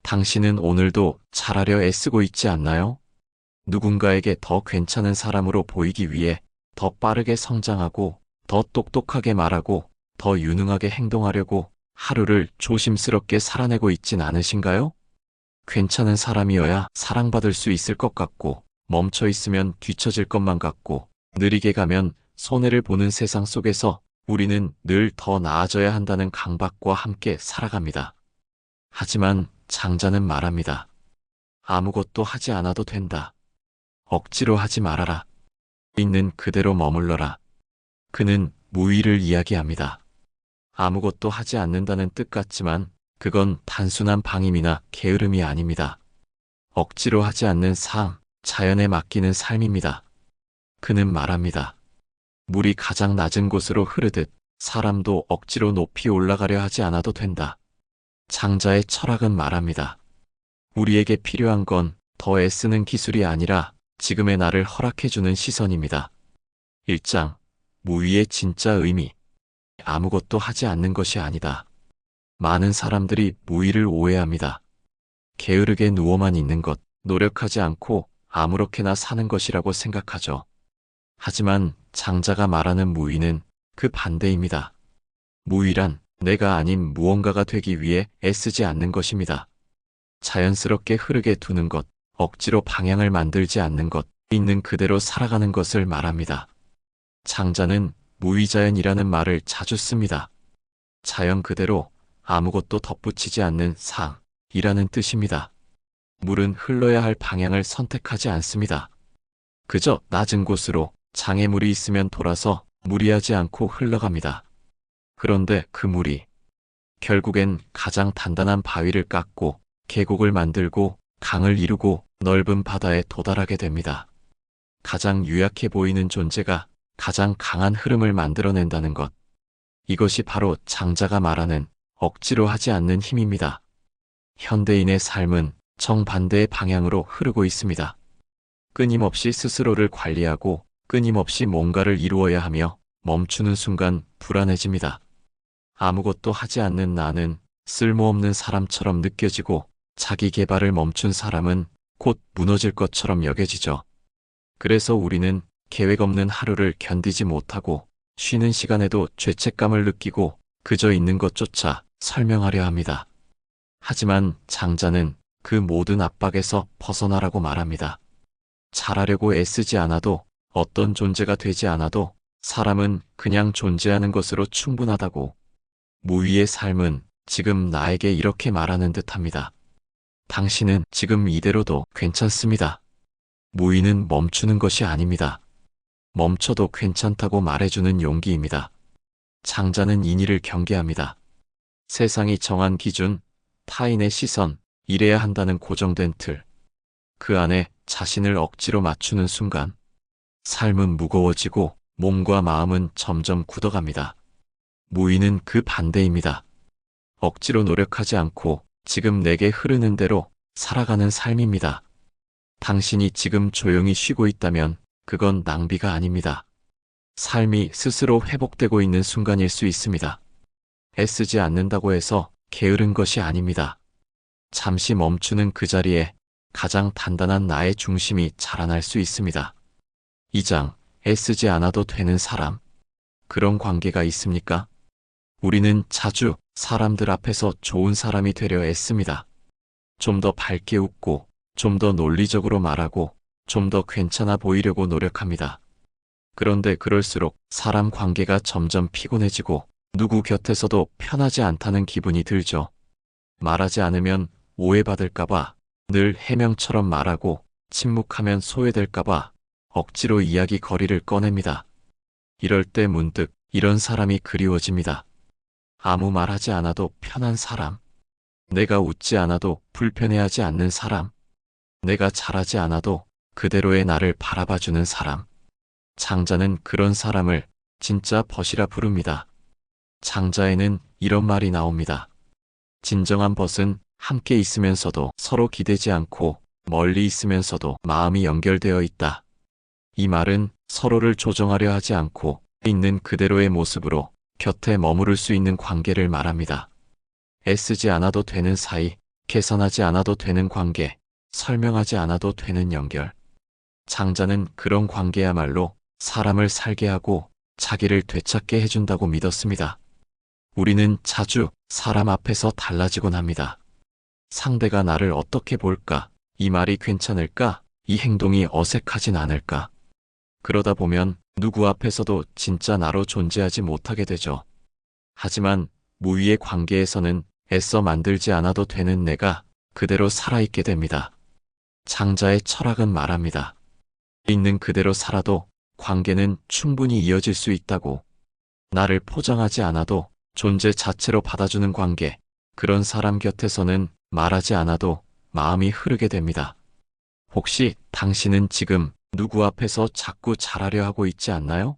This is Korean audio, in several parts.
당신은 오늘도 잘하려 애쓰고 있지 않나요? 누군가에게 더 괜찮은 사람으로 보이기 위해 더 빠르게 성장하고, 더 똑똑하게 말하고, 더 유능하게 행동하려고 하루를 조심스럽게 살아내고 있진 않으신가요? 괜찮은 사람이어야 사랑받을 수 있을 것 같고, 멈춰 있으면 뒤처질 것만 같고, 느리게 가면 손해를 보는 세상 속에서 우리는 늘 더 나아져야 한다는 강박과 함께 살아갑니다. 하지만 장자는 말합니다. 아무것도 하지 않아도 된다. 억지로 하지 말아라. 있는 그대로 머물러라. 그는 무의를 이야기합니다. 아무것도 하지 않는다는 뜻 같지만 그건 단순한 방임이나 게으름이 아닙니다. 억지로 하지 않는 삶, 자연에 맡기는 삶입니다. 그는 말합니다. 물이 가장 낮은 곳으로 흐르듯 사람도 억지로 높이 올라가려 하지 않아도 된다. 장자의 철학은 말합니다. 우리에게 필요한 건 더 애쓰는 기술이 아니라 지금의 나를 허락해주는 시선입니다. 1장. 무의의 진짜 의미. 아무것도 하지 않는 것이 아니다. 많은 사람들이 무의를 오해합니다. 게으르게 누워만 있는 것, 노력하지 않고 아무렇게나 사는 것이라고 생각하죠. 하지만 장자가 말하는 무의는 그 반대입니다. 무의란 내가 아닌 무언가가 되기 위해 애쓰지 않는 것입니다. 자연스럽게 흐르게 두는 것, 억지로 방향을 만들지 않는 것, 있는 그대로 살아가는 것을 말합니다. 장자는 무의자연이라는 말을 자주 씁니다. 자연 그대로 아무것도 덧붙이지 않는 삶이라는 뜻입니다. 물은 흘러야 할 방향을 선택하지 않습니다. 그저 낮은 곳으로 장애물이 있으면 돌아서 무리하지 않고 흘러갑니다. 그런데 그 물이 결국엔 가장 단단한 바위를 깎고 계곡을 만들고 강을 이루고 넓은 바다에 도달하게 됩니다. 가장 유약해 보이는 존재가 가장 강한 흐름을 만들어낸다는 것. 이것이 바로 장자가 말하는 억지로 하지 않는 힘입니다. 현대인의 삶은 정반대의 방향으로 흐르고 있습니다. 끊임없이 스스로를 관리하고 끊임없이 뭔가를 이루어야 하며 멈추는 순간 불안해집니다. 아무것도 하지 않는 나는 쓸모없는 사람처럼 느껴지고 자기 개발을 멈춘 사람은 곧 무너질 것처럼 여겨지죠. 그래서 우리는 계획 없는 하루를 견디지 못하고 쉬는 시간에도 죄책감을 느끼고 그저 있는 것조차 설명하려 합니다. 하지만 장자는 그 모든 압박에서 벗어나라고 말합니다. 잘하려고 애쓰지 않아도 어떤 존재가 되지 않아도 사람은 그냥 존재하는 것으로 충분하다고. 무의의 삶은 지금 나에게 이렇게 말하는 듯합니다. 당신은 지금 이대로도 괜찮습니다. 무의는 멈추는 것이 아닙니다. 멈춰도 괜찮다고 말해주는 용기입니다. 장자는 인의를 경계합니다. 세상이 정한 기준, 타인의 시선, 이래야 한다는 고정된 틀. 그 안에 자신을 억지로 맞추는 순간 삶은 무거워지고 몸과 마음은 점점 굳어갑니다. 무의는 그 반대입니다. 억지로 노력하지 않고 지금 내게 흐르는 대로 살아가는 삶입니다. 당신이 지금 조용히 쉬고 있다면 그건 낭비가 아닙니다. 삶이 스스로 회복되고 있는 순간일 수 있습니다. 애쓰지 않는다고 해서 게으른 것이 아닙니다. 잠시 멈추는 그 자리에 가장 단단한 나의 중심이 자라날 수 있습니다. 2장. 애쓰지 않아도 되는 사람. 그런 관계가 있습니까? 우리는 자주 사람들 앞에서 좋은 사람이 되려 애씁니다. 좀 더 밝게 웃고, 좀 더 논리적으로 말하고, 좀 더 괜찮아 보이려고 노력합니다. 그런데 그럴수록 사람 관계가 점점 피곤해지고 누구 곁에서도 편하지 않다는 기분이 들죠. 말하지 않으면 오해받을까봐, 늘 해명처럼 말하고 침묵하면 소외될까봐 억지로 이야기 거리를 꺼냅니다. 이럴 때 문득 이런 사람이 그리워집니다. 아무 말하지 않아도 편한 사람. 내가 웃지 않아도 불편해하지 않는 사람. 내가 잘하지 않아도 그대로의 나를 바라봐주는 사람. 장자는 그런 사람을 진짜 벗이라 부릅니다. 장자에는 이런 말이 나옵니다. 진정한 벗은 함께 있으면서도 서로 기대지 않고 멀리 있으면서도 마음이 연결되어 있다. 이 말은 서로를 조정하려 하지 않고 있는 그대로의 모습으로 곁에 머무를 수 있는 관계를 말합니다. 애쓰지 않아도 되는 사이, 개선하지 않아도 되는 관계, 설명하지 않아도 되는 연결. 장자는 그런 관계야말로 사람을 살게 하고 자기를 되찾게 해준다고 믿었습니다. 우리는 자주 사람 앞에서 달라지곤 합니다. 상대가 나를 어떻게 볼까? 이 말이 괜찮을까? 이 행동이 어색하진 않을까? 그러다 보면 누구 앞에서도 진짜 나로 존재하지 못하게 되죠. 하지만 무위의 관계에서는 애써 만들지 않아도 되는 내가 그대로 살아있게 됩니다. 장자의 철학은 말합니다. 있는 그대로 살아도 관계는 충분히 이어질 수 있다고. 나를 포장하지 않아도 존재 자체로 받아주는 관계, 그런 사람 곁에서는 말하지 않아도 마음이 흐르게 됩니다. 혹시 당신은 지금 누구 앞에서 자꾸 잘하려 하고 있지 않나요?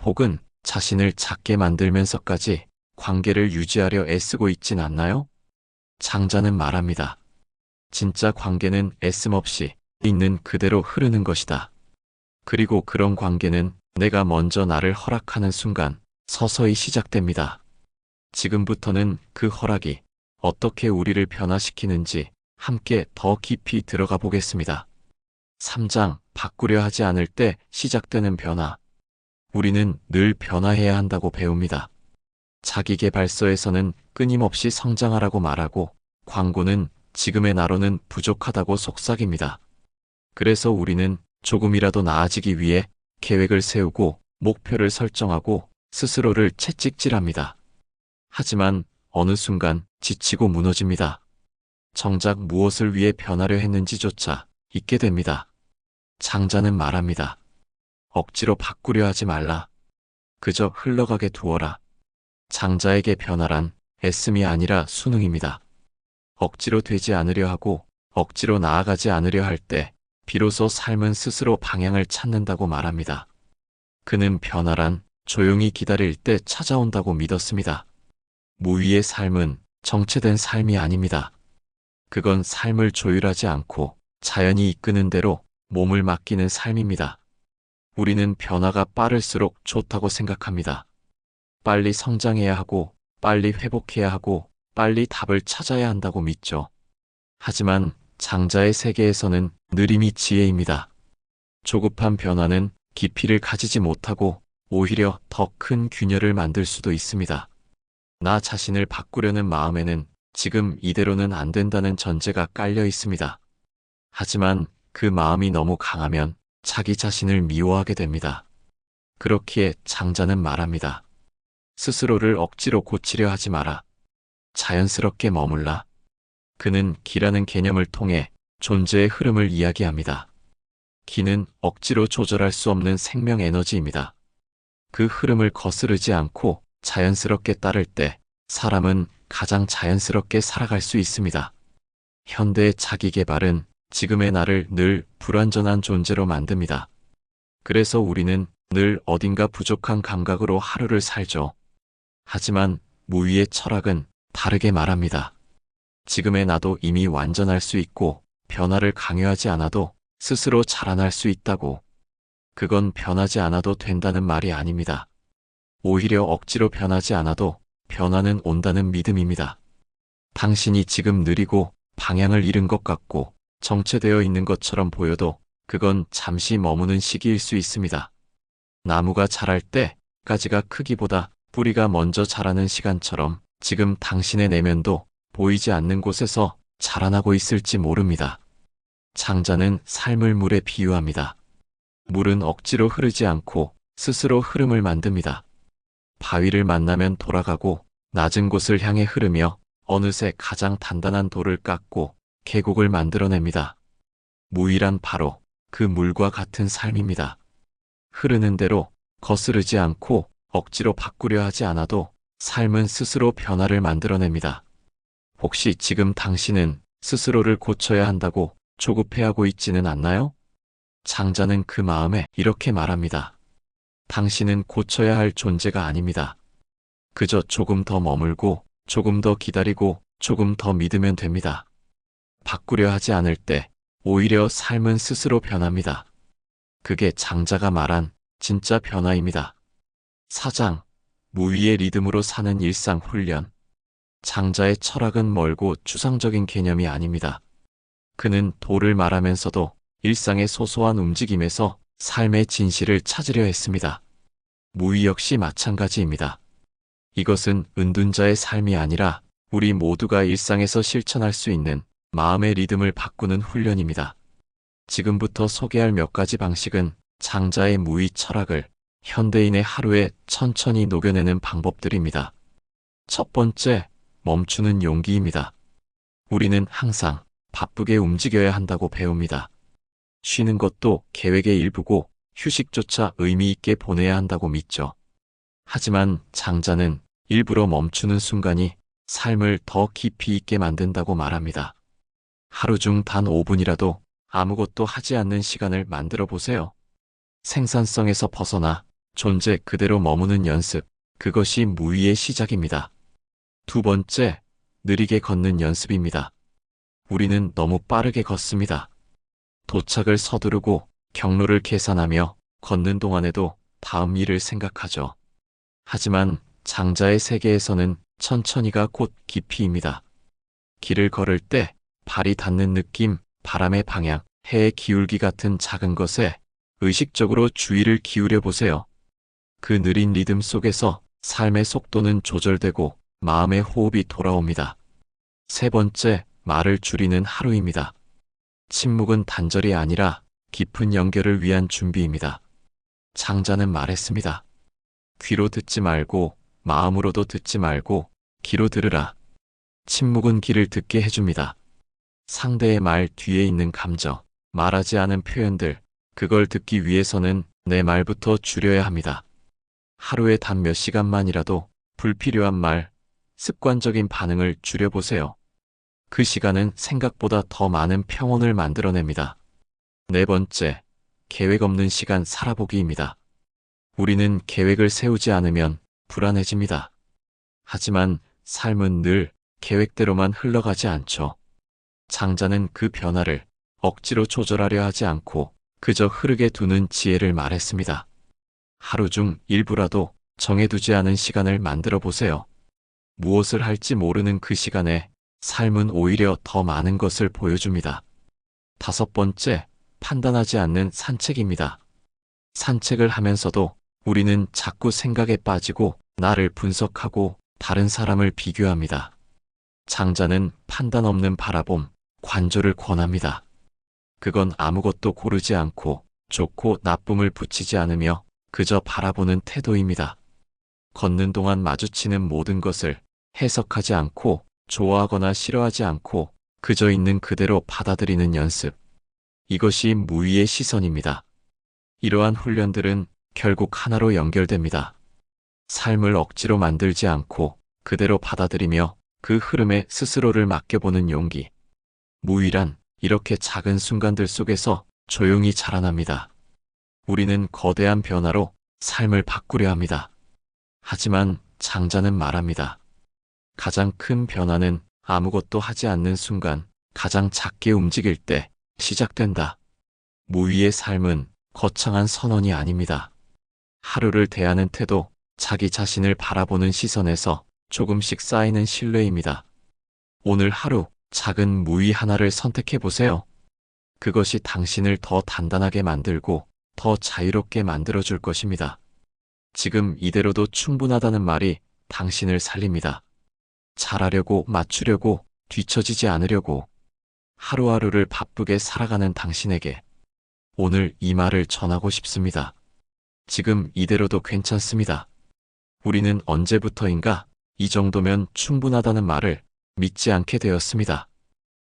혹은 자신을 작게 만들면서까지 관계를 유지하려 애쓰고 있진 않나요? 장자는 말합니다. 진짜 관계는 애씀 없이 있는 그대로 흐르는 것이다. 그리고 그런 관계는 내가 먼저 나를 허락하는 순간 서서히 시작됩니다. 지금부터는 그 허락이 어떻게 우리를 변화시키는지 함께 더 깊이 들어가 보겠습니다. 3장 바꾸려 하지 않을 때 시작되는 변화. 우리는 늘 변화해야 한다고 배웁니다. 자기계발서에서는 끊임없이 성장하라고 말하고 광고는 지금의 나로는 부족하다고 속삭입니다. 그래서 우리는 조금이라도 나아지기 위해 계획을 세우고 목표를 설정하고 스스로를 채찍질합니다. 하지만 어느 순간 지치고 무너집니다. 정작 무엇을 위해 변하려 했는지조차 잊게 됩니다. 장자는 말합니다. 억지로 바꾸려 하지 말라. 그저 흘러가게 두어라. 장자에게 변화란 애씀이 아니라 순응입니다. 억지로 되지 않으려 하고 억지로 나아가지 않으려 할 때 비로소 삶은 스스로 방향을 찾는다고 말합니다. 그는 변화란 조용히 기다릴 때 찾아온다고 믿었습니다. 무위의 삶은 정체된 삶이 아닙니다. 그건 삶을 조율하지 않고 자연이 이끄는 대로 몸을 맡기는 삶입니다. 우리는 변화가 빠를수록 좋다고 생각합니다. 빨리 성장해야 하고 빨리 회복해야 하고 빨리 답을 찾아야 한다고 믿죠. 하지만 장자의 세계에서는 느림이 지혜입니다. 조급한 변화는 깊이를 가지지 못하고 오히려 더 큰 균열을 만들 수도 있습니다. 나 자신을 바꾸려는 마음에는 지금 이대로는 안 된다는 전제가 깔려 있습니다. 하지만 그 마음이 너무 강하면 자기 자신을 미워하게 됩니다. 그렇기에 장자는 말합니다. 스스로를 억지로 고치려 하지 마라. 자연스럽게 머물라. 그는 기라는 개념을 통해 존재의 흐름을 이야기합니다. 기는 억지로 조절할 수 없는 생명 에너지입니다. 그 흐름을 거스르지 않고 자연스럽게 따를 때 사람은 가장 자연스럽게 살아갈 수 있습니다. 현대의 자기계발은 지금의 나를 늘 불완전한 존재로 만듭니다. 그래서 우리는 늘 어딘가 부족한 감각으로 하루를 살죠. 하지만 무위의 철학은 다르게 말합니다. 지금의 나도 이미 완전할 수 있고 변화를 강요하지 않아도 스스로 자라날 수 있다고. 그건 변하지 않아도 된다는 말이 아닙니다. 오히려 억지로 변하지 않아도 변화는 온다는 믿음입니다. 당신이 지금 느리고 방향을 잃은 것 같고 정체되어 있는 것처럼 보여도 그건 잠시 머무는 시기일 수 있습니다. 나무가 자랄 때 가지가 크기보다 뿌리가 먼저 자라는 시간처럼 지금 당신의 내면도 보이지 않는 곳에서 자라나고 있을지 모릅니다. 장자는 삶을 물에 비유합니다. 물은 억지로 흐르지 않고 스스로 흐름을 만듭니다. 바위를 만나면 돌아가고 낮은 곳을 향해 흐르며 어느새 가장 단단한 돌을 깎고 계곡을 만들어냅니다. 무위란 바로 그 물과 같은 삶입니다. 흐르는 대로 거스르지 않고 억지로 바꾸려 하지 않아도 삶은 스스로 변화를 만들어냅니다. 혹시 지금 당신은 스스로를 고쳐야 한다고 조급해하고 있지는 않나요? 장자는 그 마음에 이렇게 말합니다. 당신은 고쳐야 할 존재가 아닙니다. 그저 조금 더 머물고 조금 더 기다리고 조금 더 믿으면 됩니다. 바꾸려 하지 않을 때 오히려 삶은 스스로 변합니다. 그게 장자가 말한 진짜 변화입니다. 4장 무위의 리듬으로 사는 일상 훈련. 장자의 철학은 멀고 추상적인 개념이 아닙니다. 그는 도를 말하면서도 일상의 소소한 움직임에서 삶의 진실을 찾으려 했습니다. 무의 역시 마찬가지입니다. 이것은 은둔자의 삶이 아니라 우리 모두가 일상에서 실천할 수 있는 마음의 리듬을 바꾸는 훈련입니다. 지금부터 소개할 몇 가지 방식은 장자의 무의 철학을 현대인의 하루에 천천히 녹여내는 방법들입니다. 첫 번째, 멈추는 용기입니다. 우리는 항상 바쁘게 움직여야 한다고 배웁니다. 쉬는 것도 계획의 일부고 휴식조차 의미 있게 보내야 한다고 믿죠. 하지만 장자는 일부러 멈추는 순간이 삶을 더 깊이 있게 만든다고 말합니다. 하루 중 단 5분이라도 아무것도 하지 않는 시간을 만들어 보세요. 생산성에서 벗어나 존재 그대로 머무는 연습, 그것이 무의의 시작입니다. 두 번째, 느리게 걷는 연습입니다. 우리는 너무 빠르게 걷습니다. 도착을 서두르고 경로를 계산하며 걷는 동안에도 다음 일을 생각하죠. 하지만 장자의 세계에서는 천천히가 곧 깊이입니다. 길을 걸을 때 발이 닿는 느낌, 바람의 방향, 해의 기울기 같은 작은 것에 의식적으로 주의를 기울여 보세요. 그 느린 리듬 속에서 삶의 속도는 조절되고 마음의 호흡이 돌아옵니다. 세 번째, 말을 줄이는 하루입니다. 침묵은 단절이 아니라 깊은 연결을 위한 준비입니다. 장자는 말했습니다. 귀로 듣지 말고 마음으로도 듣지 말고 귀로 들으라. 침묵은 귀를 듣게 해줍니다. 상대의 말 뒤에 있는 감정, 말하지 않은 표현들, 그걸 듣기 위해서는 내 말부터 줄여야 합니다. 하루에 단 몇 시간만이라도 불필요한 말, 습관적인 반응을 줄여보세요. 그 시간은 생각보다 더 많은 평온을 만들어냅니다. 네 번째, 계획 없는 시간 살아보기입니다. 우리는 계획을 세우지 않으면 불안해집니다. 하지만 삶은 늘 계획대로만 흘러가지 않죠. 장자는 그 변화를 억지로 조절하려 하지 않고 그저 흐르게 두는 지혜를 말했습니다. 하루 중 일부라도 정해두지 않은 시간을 만들어 보세요. 무엇을 할지 모르는 그 시간에 삶은 오히려 더 많은 것을 보여줍니다. 다섯 번째, 판단하지 않는 산책입니다. 산책을 하면서도 우리는 자꾸 생각에 빠지고 나를 분석하고 다른 사람을 비교합니다. 장자는 판단 없는 바라봄, 관조를 권합니다. 그건 아무것도 고르지 않고 좋고 나쁨을 붙이지 않으며 그저 바라보는 태도입니다. 걷는 동안 마주치는 모든 것을 해석하지 않고 좋아하거나 싫어하지 않고 그저 있는 그대로 받아들이는 연습. 이것이 무의의 시선입니다. 이러한 훈련들은 결국 하나로 연결됩니다. 삶을 억지로 만들지 않고 그대로 받아들이며 그 흐름에 스스로를 맡겨보는 용기. 무의란 이렇게 작은 순간들 속에서 조용히 자라납니다. 우리는 거대한 변화로 삶을 바꾸려 합니다. 하지만 장자는 말합니다. 가장 큰 변화는 아무것도 하지 않는 순간, 가장 작게 움직일 때 시작된다. 무의의 삶은 거창한 선언이 아닙니다. 하루를 대하는 태도, 자기 자신을 바라보는 시선에서 조금씩 쌓이는 신뢰입니다. 오늘 하루 작은 무의 하나를 선택해 보세요. 그것이 당신을 더 단단하게 만들고 더 자유롭게 만들어줄 것입니다. 지금 이대로도 충분하다는 말이 당신을 살립니다. 잘하려고, 맞추려고, 뒤처지지 않으려고. 하루하루를 바쁘게 살아가는 당신에게 오늘 이 말을 전하고 싶습니다. 지금 이대로도 괜찮습니다. 우리는 언제부터인가 이 정도면 충분하다는 말을 믿지 않게 되었습니다.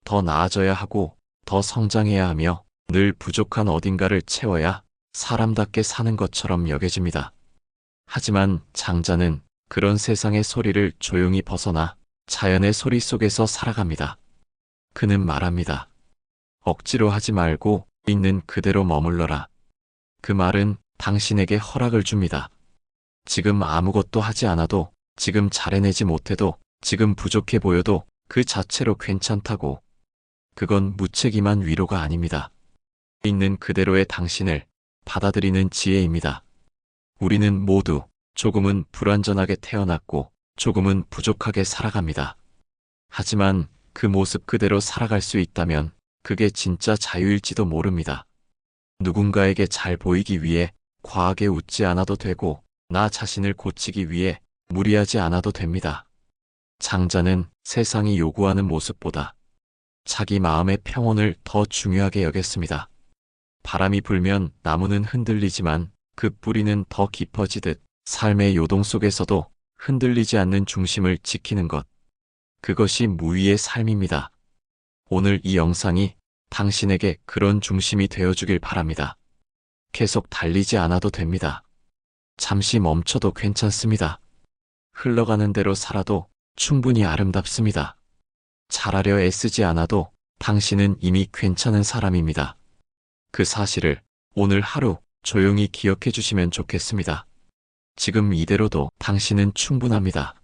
더 나아져야 하고 더 성장해야 하며 늘 부족한 어딘가를 채워야 사람답게 사는 것처럼 여겨집니다. 하지만 장자는 그런 세상의 소리를 조용히 벗어나 자연의 소리 속에서 살아갑니다. 그는 말합니다. 억지로 하지 말고 있는 그대로 머물러라. 그 말은 당신에게 허락을 줍니다. 지금 아무것도 하지 않아도, 지금 잘해내지 못해도, 지금 부족해 보여도 그 자체로 괜찮다고. 그건 무책임한 위로가 아닙니다. 있는 그대로의 당신을 받아들이는 지혜입니다. 우리는 모두 조금은 불완전하게 태어났고 조금은 부족하게 살아갑니다. 하지만 그 모습 그대로 살아갈 수 있다면 그게 진짜 자유일지도 모릅니다. 누군가에게 잘 보이기 위해 과하게 웃지 않아도 되고 나 자신을 고치기 위해 무리하지 않아도 됩니다. 장자는 세상이 요구하는 모습보다 자기 마음의 평온을 더 중요하게 여겼습니다. 바람이 불면 나무는 흔들리지만 그 뿌리는 더 깊어지듯 삶의 요동 속에서도 흔들리지 않는 중심을 지키는 것. 그것이 무위의 삶입니다. 오늘 이 영상이 당신에게 그런 중심이 되어주길 바랍니다. 계속 달리지 않아도 됩니다. 잠시 멈춰도 괜찮습니다. 흘러가는 대로 살아도 충분히 아름답습니다. 잘하려 애쓰지 않아도 당신은 이미 괜찮은 사람입니다. 그 사실을 오늘 하루 조용히 기억해 주시면 좋겠습니다. 지금 이대로도 당신은 충분합니다.